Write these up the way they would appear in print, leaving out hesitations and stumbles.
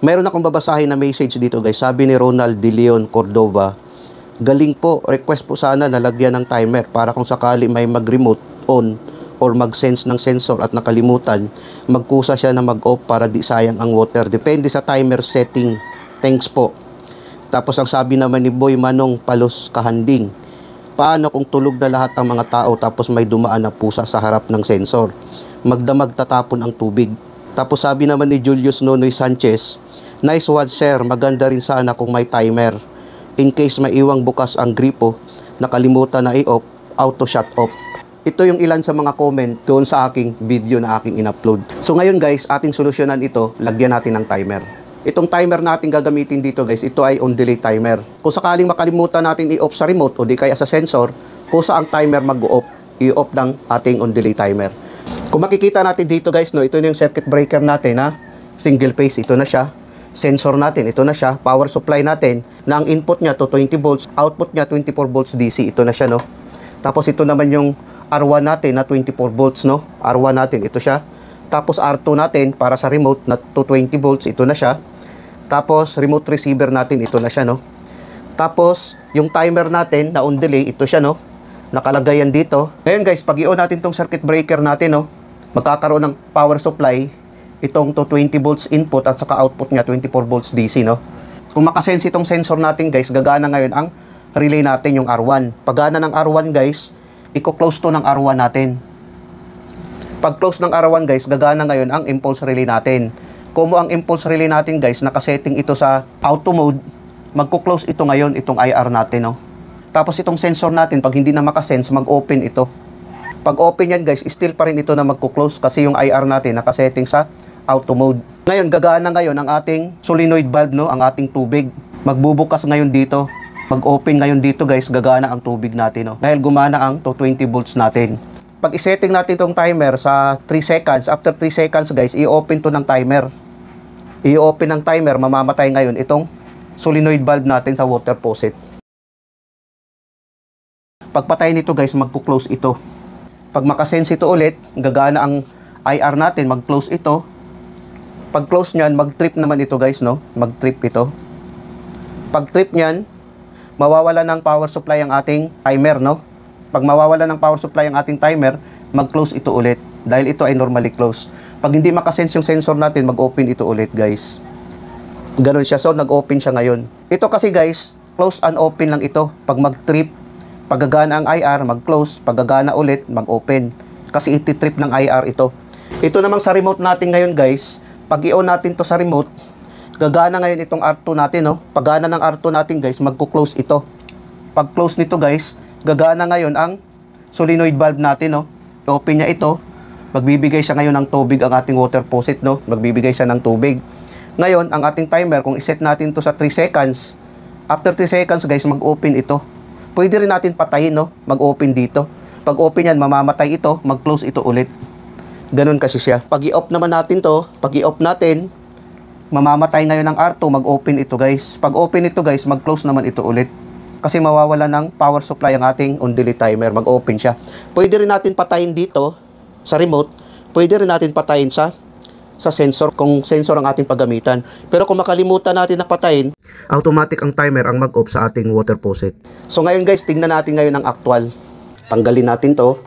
Meron akong babasahin na message dito guys. Sabi ni Ronald De Leon Cordova, galing po, request po sana na lagyan ng timer para kung sakali may mag-remote on or mag-sense ng sensor at nakalimutan, magkusa siya na mag-off para di sayang ang water. Depende sa timer setting. Thanks po. Tapos ang sabi naman ni Boy Manong Palos Kahanding, paano kung tulog na lahat ng mga tao tapos may dumaan na pusa sa harap ng sensor? Magdamag tatapon ang tubig. Tapos sabi naman ni Julius Nonoy Sanchez, nice one sir, maganda rin sana kung may timer. In case may iwang bukas ang gripo, nakalimutan na i-off, auto shut off. Ito yung ilan sa mga comment doon sa aking video na aking in-upload. So ngayon guys, ating solusyonan ito, lagyan natin ng timer. Itong timer natin gagamitin dito guys, ito ay on delay timer. Kung sakaling makalimutan natin i-off sa remote o di kaya sa sensor, kusa ang timer mag-off, i-off ng ating on delay timer. Kung makikita natin dito guys, no, ito yung circuit breaker natin ha, single phase, ito na siya. Sensor natin, ito na siya. Power supply natin, na ang input niya to 20 volts, output niya 24 volts DC, ito na siya no. Tapos ito naman yung R1 natin na 24 volts no, R1 natin, ito siya. Tapos R2 natin para sa remote na 220 volts, ito na siya. Tapos remote receiver natin, ito na siya no. Tapos yung timer natin na on delay, ito siya no, nakalagay yan dito. Ngayon guys, pag i-on natin tong circuit breaker natin no, magkakaroon ng power supply itong 220 volts input at saka output niya 24 volts DC no. Kung makasense itong sensor natin guys, gagana ngayon ang relay natin yung R1. Pagana ng R1 guys, i-close to ng R1 natin. Pag close ng R1 guys, gagana ngayon ang impulse relay natin. Kung ang impulse relay natin guys, nakasetting ito sa auto mode, magko-close ito ngayon, itong IR natin no. Tapos itong sensor natin, pag hindi na makasense, mag-open ito. Pag open yan guys, still pa rin ito na magko-close kasi yung IR natin nakasetting sa auto mode. Ngayon, gagana ngayon ang ating solenoid valve no, ang ating tubig. Magbubukas ngayon dito. Mag-open ngayon dito guys, gagana ang tubig natin no. Dahil gumana ang 220 volts natin. Pag isetting natin itong timer sa 3 seconds, after 3 seconds guys, i-open to ng timer. I-open ng timer, mamamatay ngayon itong solenoid valve natin sa water faucet. Pagpatay nito guys, magko-close ito. Pag makasense ito ulit, gagana ang IR natin, mag-close ito. Pag close niyan, mag-trip naman ito guys, no? Mag-trip ito. Pag trip niyan, mawawala ng power supply ang ating timer, no? Pag mawawala ng power supply ang ating timer, mag-close ito ulit. Dahil ito ay normally close. Pag hindi makasense yung sensor natin, mag-open ito ulit guys. Ganun siya. So, nag-open siya ngayon. Ito kasi guys, close and open lang ito. Pag mag-trip, pag gagana ang IR, mag-close. Pag gagana ulit, mag-open. Kasi iti-trip ng IR ito. Ito namang sa remote natin ngayon guys, pag i-on natin to sa remote, gagana ngayon itong R2 natin, no? Pag gana ng R2 natin guys, magko-close ito. Pag close nito guys, gagana ngayon ang solenoid valve natin, no? I-open niya ito. Magbibigay siya ngayon ng tubig ang ating water faucet, no? Magbibigay siya ng tubig. Ngayon, ang ating timer, kung iset natin to sa 3 seconds, after 3 seconds guys, mag-open ito. Pwede rin natin patayin, no? Mag-open dito. Pag open yan, mamamatay ito, mag-close ito ulit. Ganun kasi siya. Pag i-off naman natin to, pag i-off natin, mamamatay ngayon ng R2, mag-open ito guys. Pag open ito guys, mag-close naman ito ulit. Kasi mawawala ng power supply ang ating on delay timer, mag-open siya. Pwede rin natin patayin dito sa remote, pwede rin natin patayin sa sensor kung sensor ang ating paggamitan. Pero kung makalimutan natin na patayin, automatic ang timer ang mag-off sa ating water faucet. So ngayon guys, tingnan natin ngayon ang actual. Tanggalin natin to.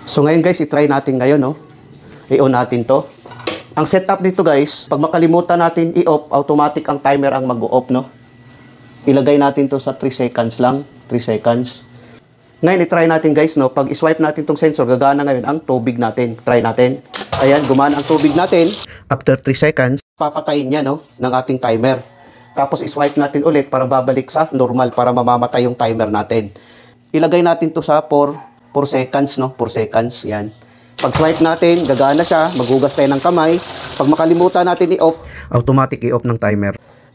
So ngayon guys, i-try natin ngayon, no? I-on natin to. Ang setup nito guys, pag makalimutan natin i-off, automatic ang timer ang mag-off, no? Ilagay natin to sa 3 seconds lang, 3 seconds. Ngayon, i-try natin guys, no? Pag i-swipe natin tong sensor, gagana ngayon ang tubig natin. Try natin. Ayan, gumana ang tubig natin. After 3 seconds, papatayin niya, no? Ng ating timer. Tapos i-swipe natin ulit para babalik sa normal, para mamamatay yung timer natin. Ilagay natin to sa 4 seconds, no? 4 seconds, yan. Pag swipe natin, gagana siya, maghugas tayo ng kamay. Pag makalimutan natin i-off, automatic i-off ng timer.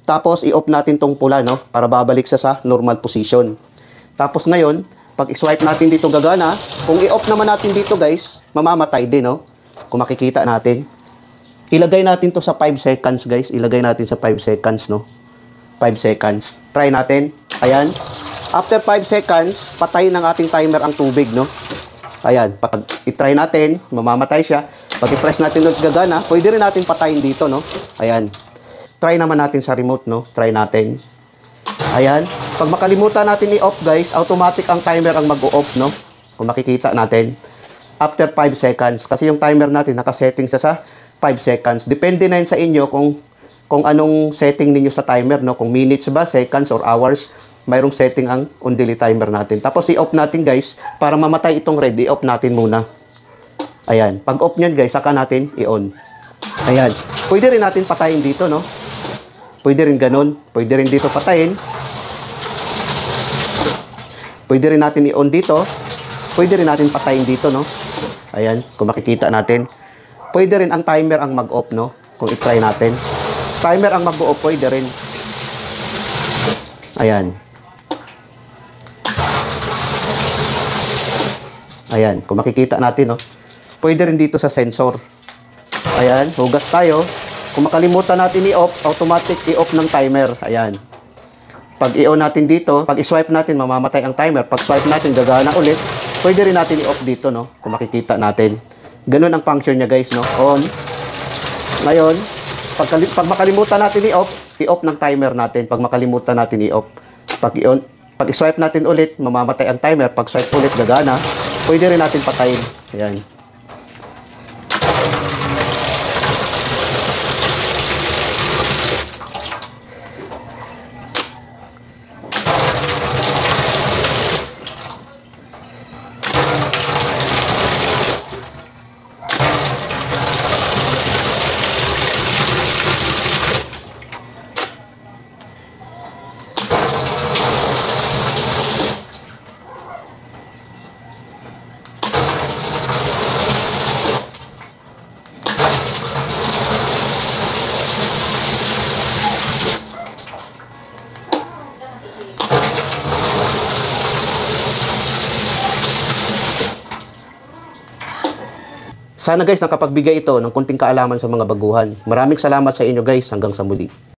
Tapos i-off natin tong pula, no, para babalik siya sa normal position. Tapos ngayon, pag i-swipe natin dito gagana, kung i-off naman natin dito guys, mamamatay din, no. Kung makikita natin. Ilagay natin to sa 5 seconds guys, ilagay natin sa 5 seconds, no. 5 seconds. Try natin. Ayan. After 5 seconds, patayin ng ating timer ang tubig, no? Ayan. Pag i-try natin, mamamatay siya. Pag i-press natin ulit gagana, pwede rin natin patayin dito, no? Ayan. Try naman natin sa remote, no? Try natin. Ayan. Pag makalimutan natin i-off, guys, automatic ang timer ang mag-o-off, no? Kung makikita natin. After 5 seconds. Kasi yung timer natin, nakasetting sa 5 seconds. Depende na yun sa inyo kung anong setting ninyo sa timer, no? Kung minutes ba, seconds, or hours, mayroong setting ang on-delay timer natin. Tapos i-off natin guys, para mamatay itong red, i-off natin muna. Ayan. Pag off nyan guys, saka natin i-on. Ayan. Pwede rin natin patayin dito, no? Pwede rin ganun. Pwede rin dito patayin. Pwede rin natin i-on dito. Pwede rin natin patayin dito, no? Ayan. Kung makikita natin. Pwede rin ang timer ang mag-off, no? Kung i-try natin. Timer ang mag-off, pwede rin. Ayan. Ayan. Kung makikita natin, no? Pwede rin dito sa sensor. Ayan. Hugas tayo. Kung makalimutan natin i-off, automatic i-off ng timer. Ayan. Pag i-on natin dito, pag i-swipe natin, mamamatay ang timer. Pag swipe natin, gagana ulit. Pwede rin natin i-off dito, no? Kung makikita natin. Ganun ang function niya, guys, no? On. Ngayon, pag makalimutan natin i-off ng timer natin. Pag makalimutan natin i-off. Pag i-swipe natin ulit, mamamatay ang timer. Pag swipe ulit, gagana. Pwede rin natin patayin. Ayan. Sana guys nakapagbigay ito ng kunting kaalaman sa mga baguhan. Maraming salamat sa inyo guys. Hanggang sa muli.